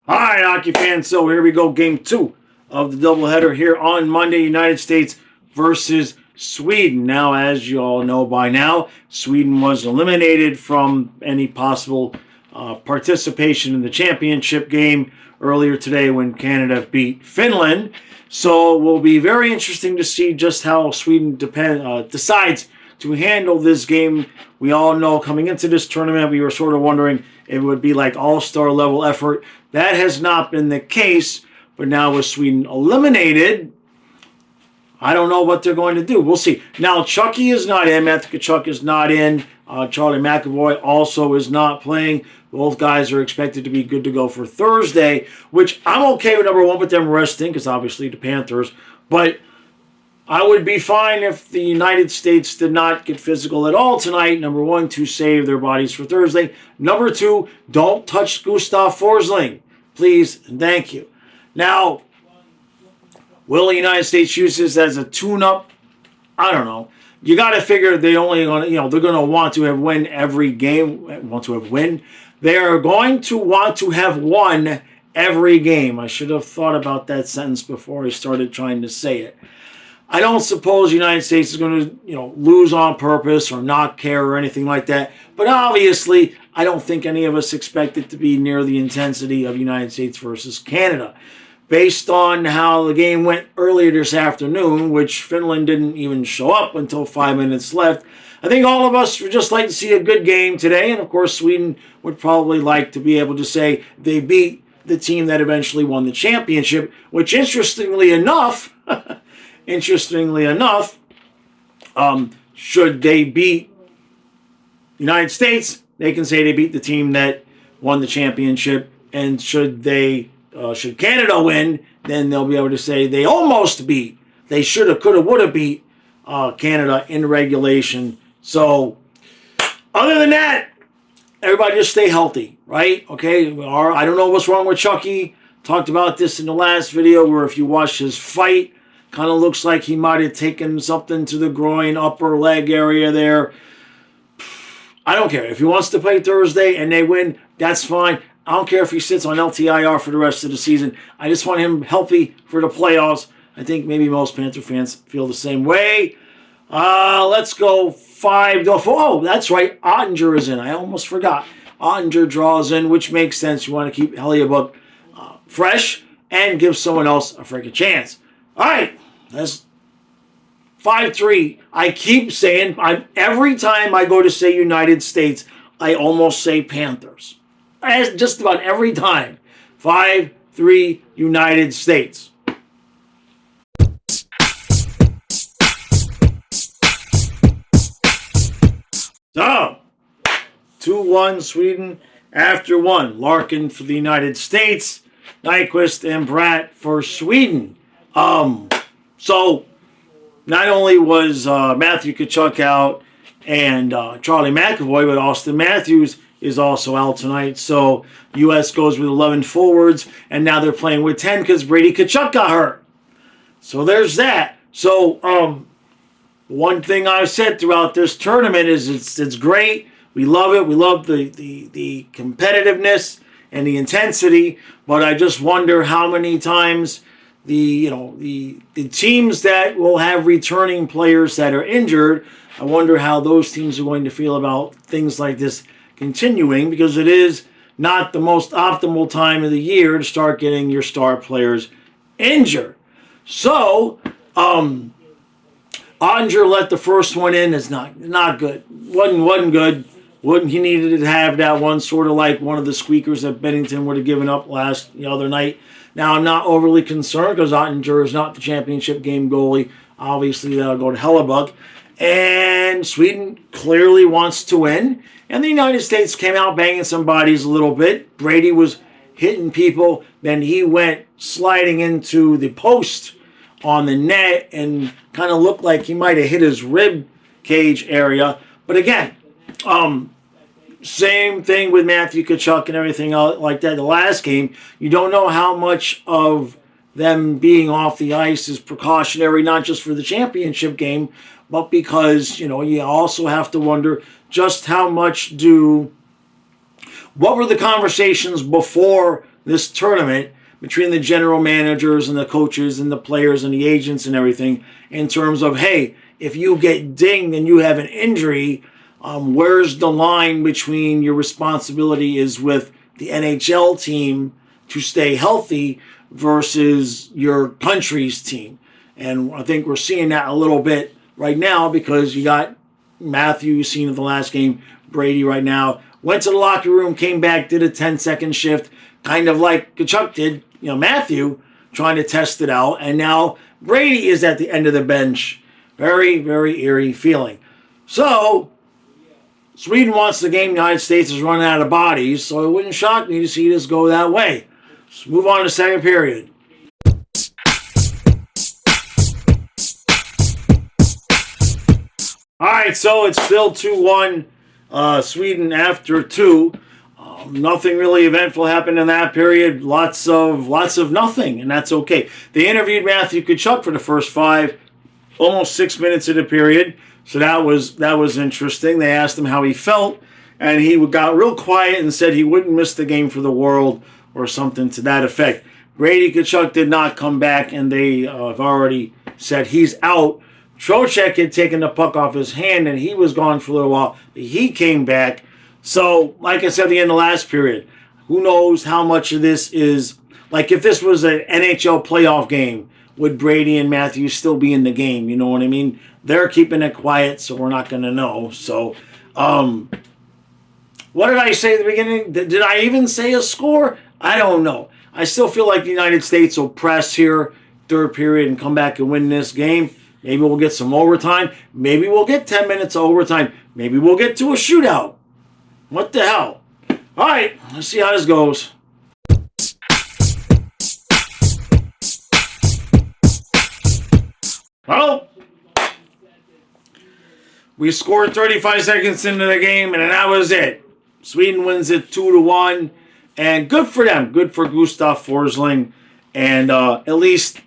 All right, hockey fans. So here we go. Game 2 of the doubleheader here on Monday. United States versus Sweden. Now, as you all know by now, Sweden was eliminated from any possible participation in the championship game earlier today when Canada beat Finland. So it will be very interesting to see just how Sweden decides to handle this game. We all know coming into this tournament, we were sort of wondering if it would be like all-star level effort. That has not been the case, but now with Sweden eliminated, I don't know what they're going to do. We'll see. Now, Chucky is not in. Matthew Tkachuk is not in. Charlie McAvoy also is not playing. Both guys are expected to be good to go for Thursday, which I'm okay with, number one, with them resting, because obviously the Panthers. But I would be fine if the United States did not get physical at all tonight. Number one, to save their bodies for Thursday. Number two, don't touch Gustav Forsling. Please and thank you. Now, will the United States use this as a tune-up? I don't know. You got to figure they only going to, they're going to want to have win every game. They are going to want to have won every game. I should have thought about that sentence before I started trying to say it. I don't suppose the United States is going to, lose on purpose or not care or anything like that. But obviously, I don't think any of us expect it to be near the intensity of United States versus Canada. Based on how the game went earlier this afternoon, which Finland didn't even show up until 5 minutes left, I think all of us would just like to see a good game today. And of course, Sweden would probably like to be able to say they beat the team that eventually won the championship, which interestingly enough, should they beat United States, they can say they beat the team that won the championship. And should Canada win, then they'll be able to say they almost beat. They should have, could have, would have beat Canada in regulation. So, other than that, everybody just stay healthy, right? Okay, I don't know what's wrong with Chucky. Talked about this in the last video where if you watch his fight, kind of looks like he might have taken something to the groin, upper leg area there. I don't care. If he wants to play Thursday and they win, that's fine. I don't care if he sits on LTIR for the rest of the season. I just want him healthy for the playoffs. I think maybe most Panther fans feel the same way. Let's go 5-4. Oh, that's right. Ottinger is in. I almost forgot. Ottinger draws in, which makes sense. You want to keep Hellebuyck fresh and give someone else a freaking chance. All right, that's 5-3. I keep saying, every time I go to say United States, I almost say Panthers. Just about every time. 5-3 United States. So, 2-1 Sweden after one. Larkin for the United States. Nyquist and Bratt for Sweden. So, not only was Matthew Tkachuk out and Charlie McAvoy, but Austin Matthews is also out tonight. So, U.S. goes with 11 forwards, and now they're playing with 10 because Brady Tkachuk got hurt. So, there's that. So, one thing I've said throughout this tournament is it's great. We love it. We love the competitiveness and the intensity, but I just wonder how many times the teams that will have returning players that are injured, I wonder how those teams are going to feel about things like this continuing, because it is not the most optimal time of the year to start getting your star players injured. So, Ottinger let the first one in. It's not good. Wasn't good. He needed to have that one, sort of like one of the squeakers that Bennington would have given up the other night. Now, I'm not overly concerned because Ottinger is not the championship game goalie. Obviously, that'll go to Hellebuyck. And Sweden clearly wants to win. And the United States came out banging some bodies a little bit. Brady was hitting people. Then he went sliding into the post on the net and kind of looked like he might have hit his rib cage area. But again, same thing with Matthew Tkachuk and everything like that. The last game, you don't know how much of them being off the ice is precautionary, not just for the championship game, but because, you also have to wonder just how much what were the conversations before this tournament between the general managers and the coaches and the players and the agents and everything in terms of, hey, if you get dinged and you have an injury, where's the line between your responsibility is with the NHL team to stay healthy versus your country's team? And I think we're seeing that a little bit right now because you got Matthew seen in the last game, Brady right now, went to the locker room, came back, did a 10-second shift, kind of like Kachuk did, Matthew, trying to test it out. And now Brady is at the end of the bench. Very, very eerie feeling. So, Sweden wants the game. The United States is running out of bodies, so it wouldn't shock me to see this go that way. Let's move on to second period. All right, so it's still 2-1 Sweden after 2. Nothing really eventful happened in that period. Lots of nothing, and that's okay. They interviewed Matthew Tkachuk for the first 5, almost 6 minutes of the period. So that was interesting. They asked him how he felt, and he got real quiet and said he wouldn't miss the game for the world or something to that effect. Brady Tkachuk did not come back, and they have already said he's out. Trocheck had taken the puck off his hand, and he was gone for a little while. But he came back. So, like I said at the end of the last period, who knows how much of this is, like if this was an NHL playoff game, would Brady and Matthews still be in the game? You know what I mean? They're keeping it quiet, so we're not going to know. So, what did I say at the beginning? Did I even say a score? I don't know. I still feel like the United States will press here, third period, and come back and win this game. Maybe we'll get some overtime. Maybe we'll get 10 minutes of overtime. Maybe we'll get to a shootout. What the hell? All right, let's see how this goes. Well, we scored 35 seconds into the game, and that was it. Sweden wins it 2-1, and good for them. Good for Gustav Forsling, and at least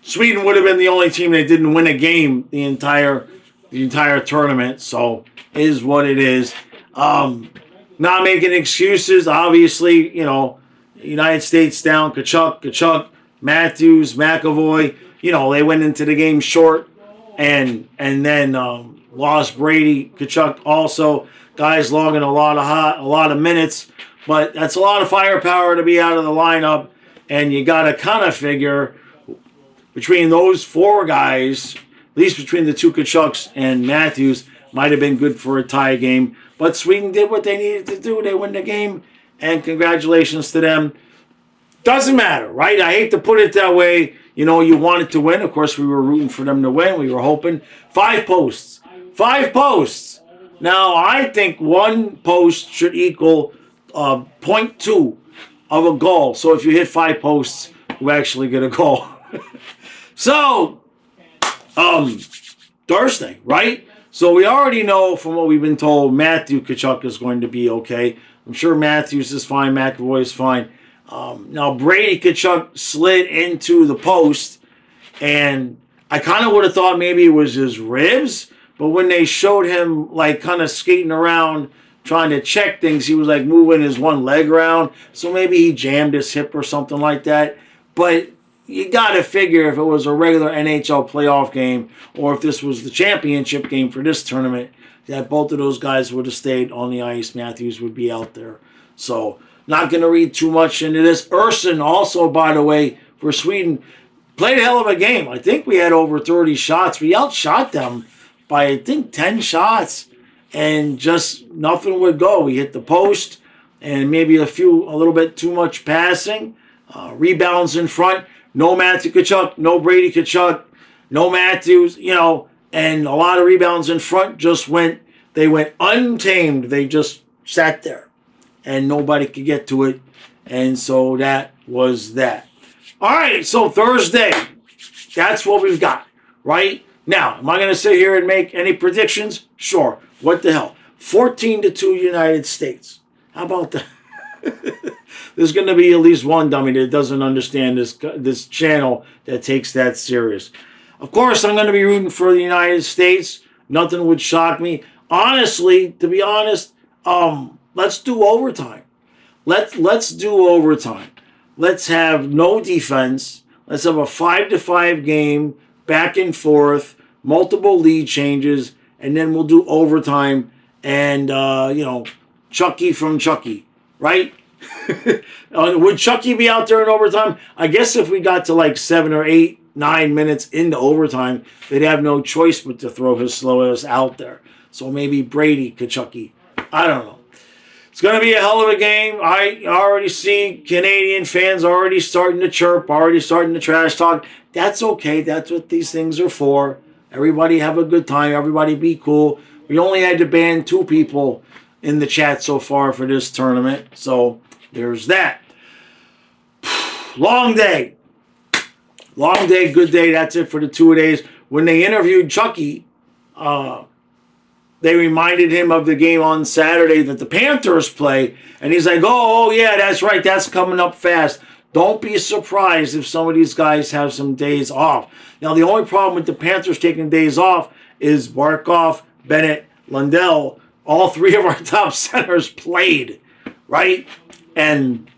Sweden would have been the only team that didn't win a game the entire tournament. So it is what it is. Not making excuses. Obviously, United States down. Kachuk, Matthews, McAvoy. They went into the game short, and then lost Brady. Kachuk also, guys logging a lot of minutes, but that's a lot of firepower to be out of the lineup, and you got to kind of figure between those 4 guys, at least between the 2 Kachuks and Matthews, might have been good for a tie game. But Sweden did what they needed to do. They win the game, and congratulations to them. Doesn't matter, right? I hate to put it that way. You wanted to win. Of course, we were rooting for them to win. We were hoping. 5 posts. 5 posts. Now, I think 1 post should equal 0.2 of a goal. So if you hit 5 posts, you actually get a goal. So, Thursday, right? So we already know from what we've been told, Matthew Tkachuk is going to be okay. I'm sure Matthews is fine. McAvoy is fine. Now, Brady Tkachuk slid into the post, and I kind of would have thought maybe it was his ribs, but when they showed him, kind of skating around, trying to check things, he was, moving his one leg around, so maybe he jammed his hip or something like that. But you got to figure if it was a regular NHL playoff game or if this was the championship game for this tournament, that both of those guys would have stayed on the ice. Matthews would be out there. So, not going to read too much into this. Ersson also, by the way, for Sweden, played a hell of a game. I think we had over 30 shots. We outshot them by, I think, 10 shots. And just nothing would go. We hit the post and maybe a little bit too much passing. Rebounds in front. No Matthew Tkachuk, no Brady Tkachuk, no Matthews, and a lot of rebounds in front they went untamed. They just sat there, and nobody could get to it, and so that was that. All right, so Thursday, that's what we've got, right? Now, am I going to sit here and make any predictions? Sure. What the hell? 14-2 United States. How about that? There's going to be at least one dummy that doesn't understand this channel that takes that serious. Of course, I'm going to be rooting for the United States. Nothing would shock me. Honestly, to be honest, let's do overtime. let's do overtime. Let's have no defense. Let's have a 5-5 game, back and forth, multiple lead changes, and then we'll do overtime and Chucky from Chucky, right? Would Chucky be out there in overtime? I guess if we got to like 7 or 8, 9 minutes into overtime, they'd have no choice but to throw his slow ass out there. So maybe Brady could Chucky. I don't know. It's going to be a hell of a game. I already see Canadian fans already starting to chirp, already starting to trash talk. That's okay. That's what these things are for. Everybody have a good time. Everybody be cool. We only had to ban 2 people in the chat so far for this tournament. So there's that. Long day. Long day, good day. That's it for the 2 days. When they interviewed Chucky, they reminded him of the game on Saturday that the Panthers play. And he's like, oh, yeah, that's right. That's coming up fast. Don't be surprised if some of these guys have some days off. Now, the only problem with the Panthers taking days off is Barkov, Bennett, Lundell. All 3 of our top centers played, right? And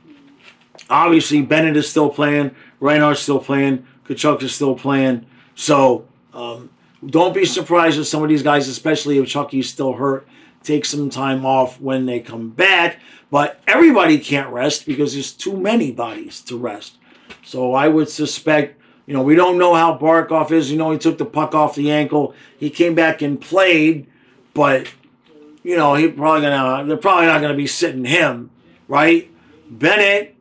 obviously, Bennett is still playing. Reinhardt's still playing. Kachuk is still playing. So, don't be surprised if some of these guys, especially if Chucky's still hurt, take some time off when they come back. But everybody can't rest because there's too many bodies to rest. So I would suspect, we don't know how Barkov is. He took the puck off the ankle. He came back and played, but, they're probably not going to be sitting him, right? Bennett,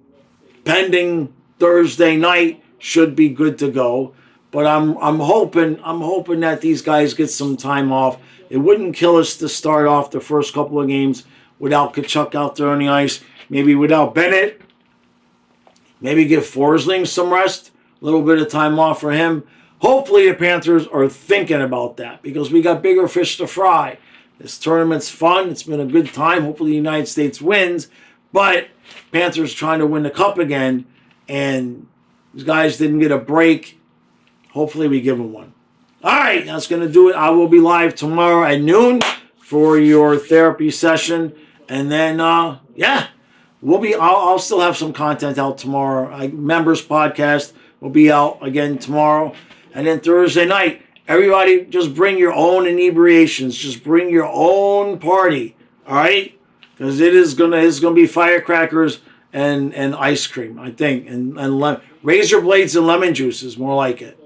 pending Thursday night, should be good to go. But I'm hoping that these guys get some time off. It wouldn't kill us to start off the first couple of games without Kachuk out there on the ice. Maybe without Bennett. Maybe give Forsling some rest. A little bit of time off for him. Hopefully the Panthers are thinking about that because we got bigger fish to fry. This tournament's fun. It's been a good time. Hopefully the United States wins. But Panthers trying to win the cup again. And these guys didn't get a break. Hopefully we give them one. All right, that's going to do it. I will be live tomorrow at noon for your therapy session. And then, I'll still have some content out tomorrow. Members podcast will be out again tomorrow. And then Thursday night, everybody just bring your own inebriations. Just bring your own party. All right? Because it's gonna be firecrackers and ice cream, I think. And razor blades and lemon juice is more like it.